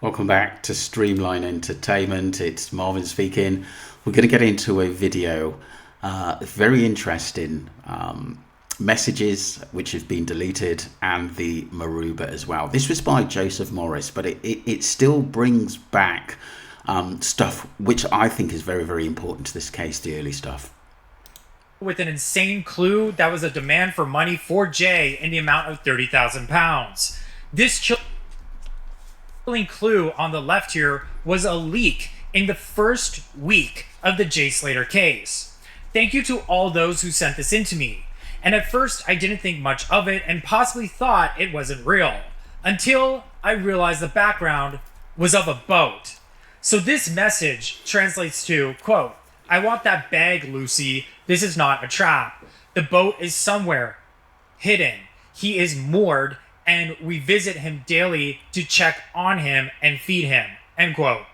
Welcome back to Streamline Entertainment. It's Marvin speaking. We're going to get into a video, very interesting, messages which have been deleted and the maruba as well. This was by Joseph Morris, but it still brings back stuff which I think is very, very important to this case, the early stuff. With an insane clue that was a demand for money for Jay in the amount of £30,000. This chilling clue on the left here was a leak in the first week of the Jay Slater case. Thank you to all those who sent this in to me. And at first I didn't think much of it and possibly thought it wasn't real, until I realized the background was of a boat. So this message translates to, quote, "I want that bag, Lucy. This is not a trap. The boat is somewhere hidden. He is moored, and we visit him daily to check on him and feed him," end quote.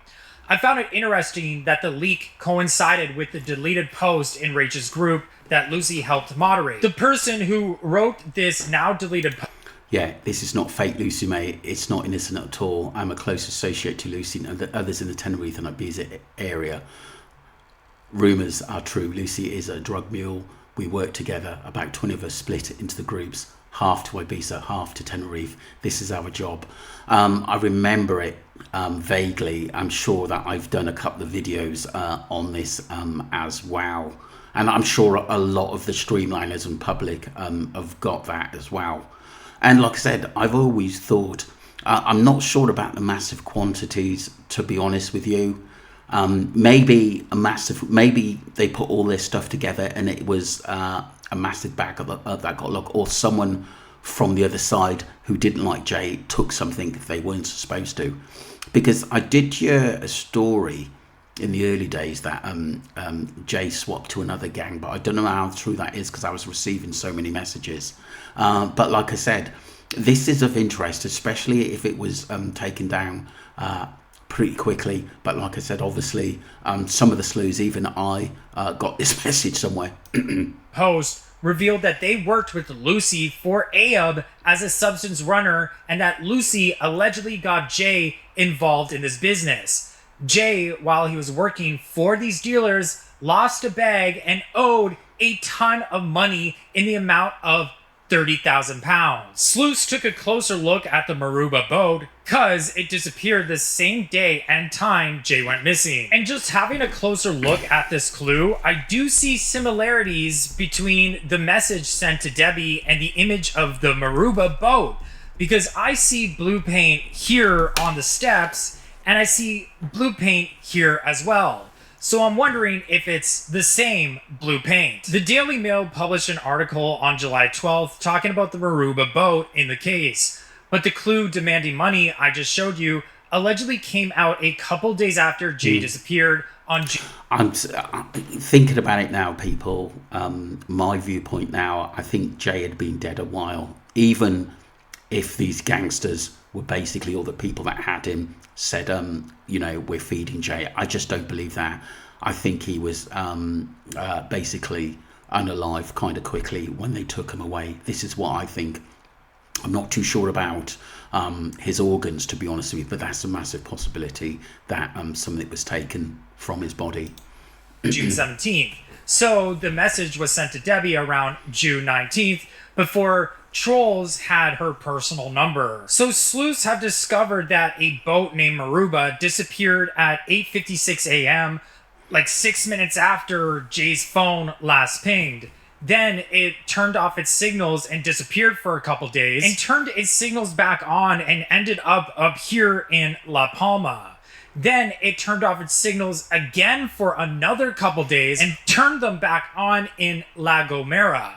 I found it interesting that the leak coincided with the deleted post in Rachel's group that Lucy helped moderate. The person who wrote this now deleted post. Yeah, this is not fake Lucy, mate. It's not innocent at all. I'm a close associate to Lucy and others in the Tenerife and Ibiza area. Rumours are true. Lucy is a drug mule. We work together. About 20 of us split into the groups, half to Ibiza, half to Tenerife. This is our job. I remember it vaguely. I'm sure that I've done a couple of videos on this as well. And I'm sure a lot of the streamliners and public have got that as well. And like I said, I've always thought, I'm not sure about the massive quantities, to be honest with you. Maybe they put all this stuff together and it was a massive bag that got locked, or someone from the other side who didn't like Jay took something they weren't supposed to. Because I did hear a story in the early days that Jay swapped to another gang, but I don't know how true that is because I was receiving so many messages. But like I said, this is of interest, especially if it was taken down pretty quickly. But like I said, obviously some of the sleuths, even I got this message somewhere. Post revealed that they worked with Lucy for Ayub as a substance runner, and that Lucy allegedly got Jay involved in this business. Jay, while he was working for these dealers, lost a bag and owed a ton of money in the amount of £30,000. Sleuths took a closer look at the maruba boat because it disappeared the same day and time Jay went missing. And just having a closer look at this clue, I do see similarities between the message sent to Debbie and the image of the maruba boat, because I see blue paint here on the steps and I see blue paint here as well. So I'm wondering if it's the same blue paint. The Daily Mail published an article on July 12th talking about the maruba boat in the case. But the clue demanding money I just showed you allegedly came out a couple days after Jay disappeared on June. I'm thinking about it now, people. My viewpoint now, I think Jay had been dead a while. Even if these gangsters were basically all the people that had him said, you know, we're feeding Jay. I just don't believe that. I think he was basically unalive kind of quickly when they took him away. This is what I think. I'm not too sure about his organs, to be honest with you, but that's a massive possibility that something was taken from his body. June 17th. So the message was sent to Debbie around June 19th before trolls had her personal number. So sleuths have discovered that a boat named Maruba disappeared at 8:56 a.m., like 6 minutes after Jay's phone last pinged. Then it turned off its signals and disappeared for a couple days, and turned its signals back on and ended up here in La Palma. Then it turned off its signals again for another couple days and turned them back on in La Gomera.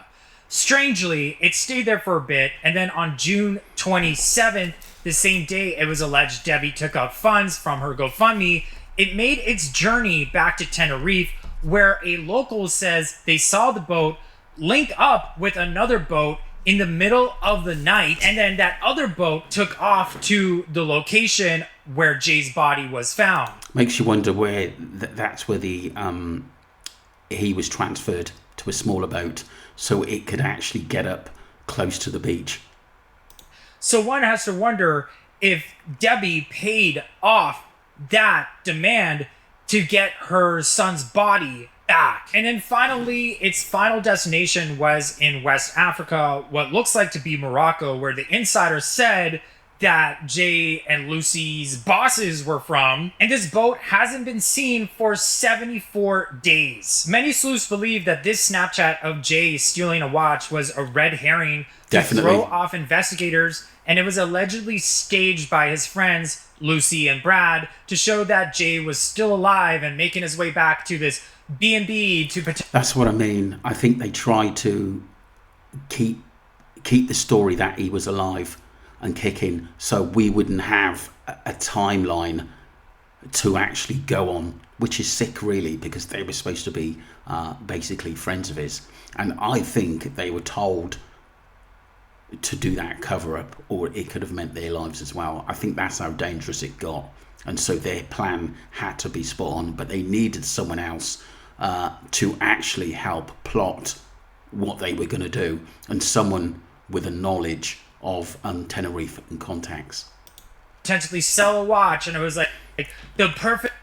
Strangely, it stayed there for a bit, and then on June 27th, the same day it was alleged Debbie took out funds from her GoFundMe, it made its journey back to Tenerife, where a local says they saw the boat link up with another boat in the middle of the night, and then that other boat took off to the location where Jay's body was found. Makes you wonder where that's where the he was transferred to a smaller boat so it could actually get up close to the beach. So one has to wonder if Debbie paid off that demand to get her son's body back. And then finally, its final destination was in West Africa, what looks like to be Morocco, where the insider said that Jay and Lucy's bosses were from, and this boat hasn't been seen for 74 days. Many sleuths believe that this Snapchat of Jay stealing a watch was a red herring to throw off investigators, and it was allegedly staged by his friends, Lucy and Brad, to show that Jay was still alive and making his way back to this B&B to protect. That's what I mean. I think they tried to keep the story that he was alive and kicking, so we wouldn't have a timeline to actually go on, which is sick really, because they were supposed to be basically friends of his. And I think they were told to do that cover up, or it could have meant their lives as well. I think that's how dangerous it got, and so their plan had to be spot on, but they needed someone else to actually help plot what they were going to do, and someone with a knowledge of Tenerife and contacts. Potentially sell a watch, and it was like the perfect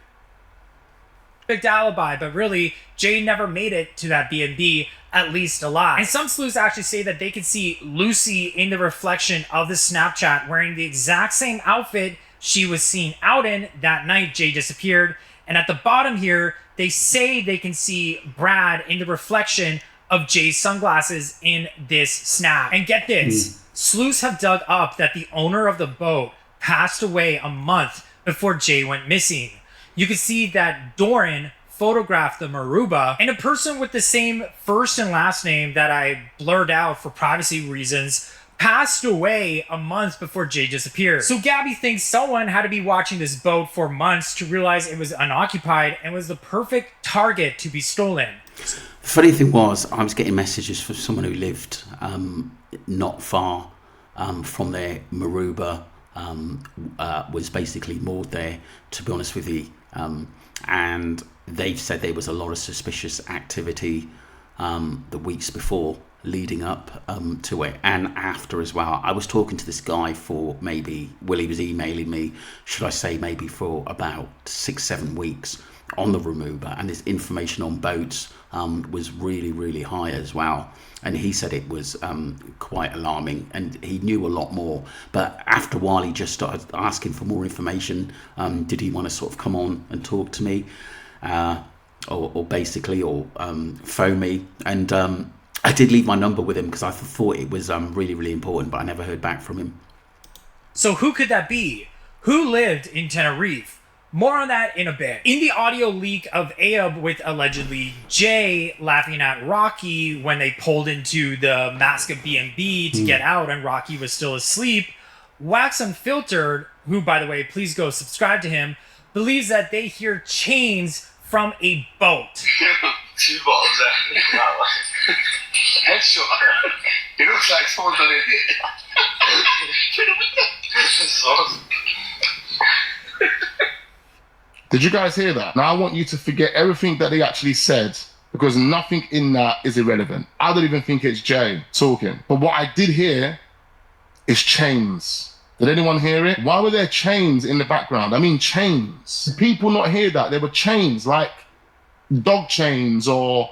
alibi, but really Jay never made it to that B&B, at least alive. And some sleuths actually say that they could see Lucy in the reflection of the Snapchat wearing the exact same outfit she was seen out in that night Jay disappeared. And at the bottom here, they say they can see Brad in the reflection of Jay's sunglasses in this snap. And get this, sleuths have dug up that the owner of the boat passed away a month before Jay went missing. You can see that Doran photographed the maruba, and a person with the same first and last name that I blurred out for privacy reasons passed away a month before Jay disappeared. So Gabby thinks someone had to be watching this boat for months to realize it was unoccupied and was the perfect target to be stolen. The funny thing was, I was getting messages from someone who lived not far from there. Maruba was basically moored there, to be honest with you, and they've said there was a lot of suspicious activity the weeks before, leading up to it, and after as well. I was talking to this guy for maybe, well, he was emailing me, should I say, maybe for about 6-7 weeks on the Remover, and his information on boats was really, really high as well. And he said it was quite alarming, and he knew a lot more. But after a while, he just started asking for more information. Did he want to sort of come on and talk to me, or basically, or phone me? And I did leave my number with him because I thought it was really, really important, but I never heard back from him. So who could that be? Who lived in Tenerife? More on that in a bit. In the audio leak of Abe with allegedly Jay laughing at Rocky when they pulled into the Masca B&B to get out and Rocky was still asleep, Wax Unfiltered, who, by the way, please go subscribe to him, believes that they hear chains from a boat. It looks like someone's done it. Did you guys hear that? Now I want you to forget everything that they actually said, because nothing in that is irrelevant. I don't even think it's Jay talking. But what I did hear is chains. Did anyone hear it? Why were there chains in the background? I mean chains. Did people not hear that? There were chains, like dog chains or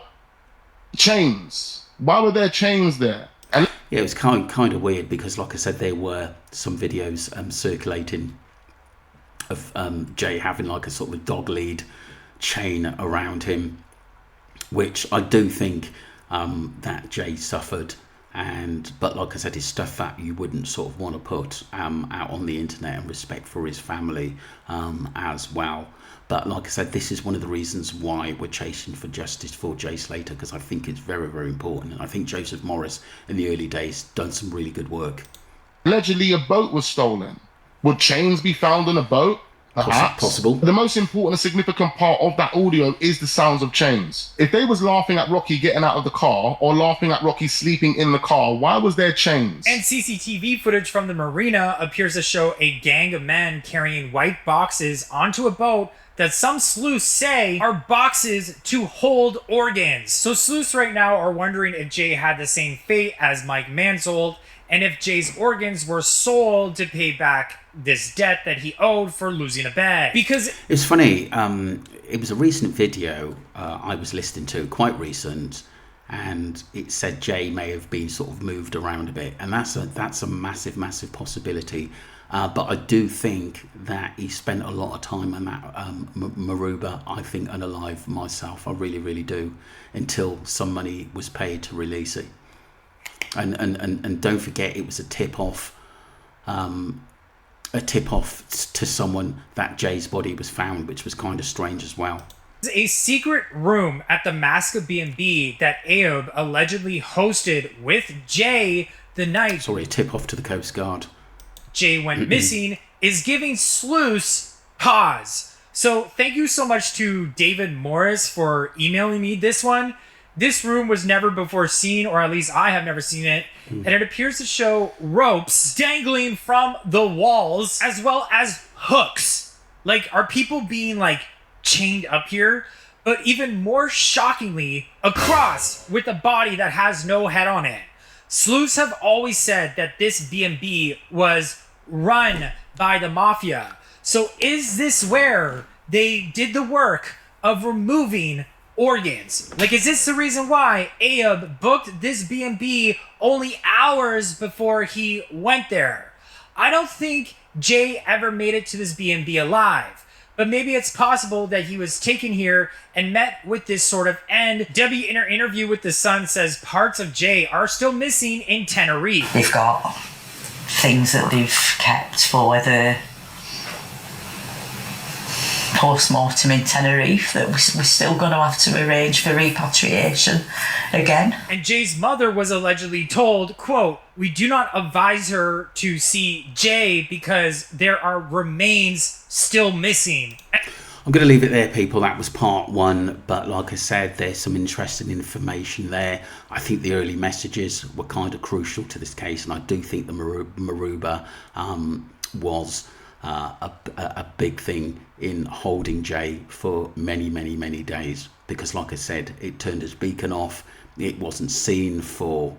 chains. Why were there chains there? And yeah, it was kind of weird because, like I said, there were some videos circulating of Jay having like a sort of dog lead chain around him, which I do think that Jay suffered. But like I said, it's stuff that you wouldn't sort of want to put out on the internet, and respect for his family as well. But like I said, this is one of the reasons why we're chasing for justice for Jay Slater, because I think it's very, very important. And I think Joseph Morris in the early days done some really good work. Allegedly a boat was stolen. Would chains be found on a boat? Perhaps. Possible. The most important and significant part of that audio is the sounds of chains. If they was laughing at Rocky getting out of the car or laughing at Rocky sleeping in the car, why was there chains? And CCTV footage from the marina appears to show a gang of men carrying white boxes onto a boat that some sleuths say are boxes to hold organs. So sleuths right now are wondering if Jay had the same fate as Mike Mansold, and if Jay's organs were sold to pay back this debt that he owed for losing a bet. Because it's funny, it was a recent video I was listening to, quite recent, and it said Jay may have been sort of moved around a bit, and that's a massive possibility. But I do think that he spent a lot of time on that maruba, I think, unalive myself. I really do, until some money was paid to release it. And don't forget, it was a tip off to someone that Jay's body was found, which was kind of strange as well. A secret room at the Masca B&B that Ayoub allegedly hosted with Jay the night Sorry, a tip off to the Coast Guard. Jay went missing is giving Sluice pause. So thank you so much to David Morris for emailing me this one. This room was never before seen, or at least I have never seen it, and it appears to show ropes dangling from the walls as well as hooks. Like, are people being like chained up here? But even more shockingly, a cross with a body that has no head on it. Sleuths have always said that this B&B was run by the mafia. So is this where they did the work of removing organs? Like, is this the reason why Ayoub booked this B&B only hours before he went there? I don't think Jay ever made it to this B&B alive. But maybe it's possible that he was taken here and met with this sort of end. Debbie, in her interview with The Sun, says parts of Jay are still missing in Tenerife. They've got things that they've kept for the post-mortem in Tenerife that we're still going to have to arrange for repatriation again. And Jay's mother was allegedly told, quote, "We do not advise her to see Jay because there are remains still missing." I'm going to leave it there, people. That was part one, but like I said, there's some interesting information there. I think the early messages were kind of crucial to this case, and I do think the maruba was a big thing in holding Jay for many days, because like I said, it turned his beacon off. It wasn't seen for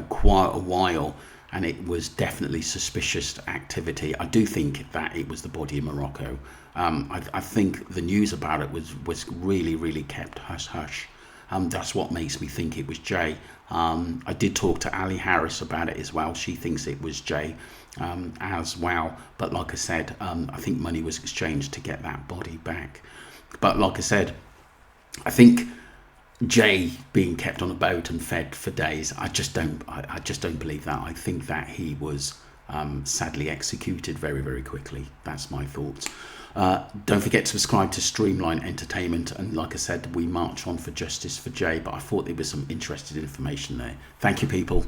quite a while, and it was definitely suspicious activity. I do think that it was the body in Morocco. I think the news about it was really kept hush. That's what makes me think it was Jay. I did talk to Ali Harris about it as well. She thinks it was Jay as well. But like I said, I think money was exchanged to get that body back. But like I said, I think Jay being kept on a boat and fed for days, I just don't believe that. I think that he was sadly executed very quickly. That's my thoughts. Don't forget to subscribe to Streamline Entertainment, and like I said, we march on for justice for Jay, but I thought there was some interesting information there. Thank you, people.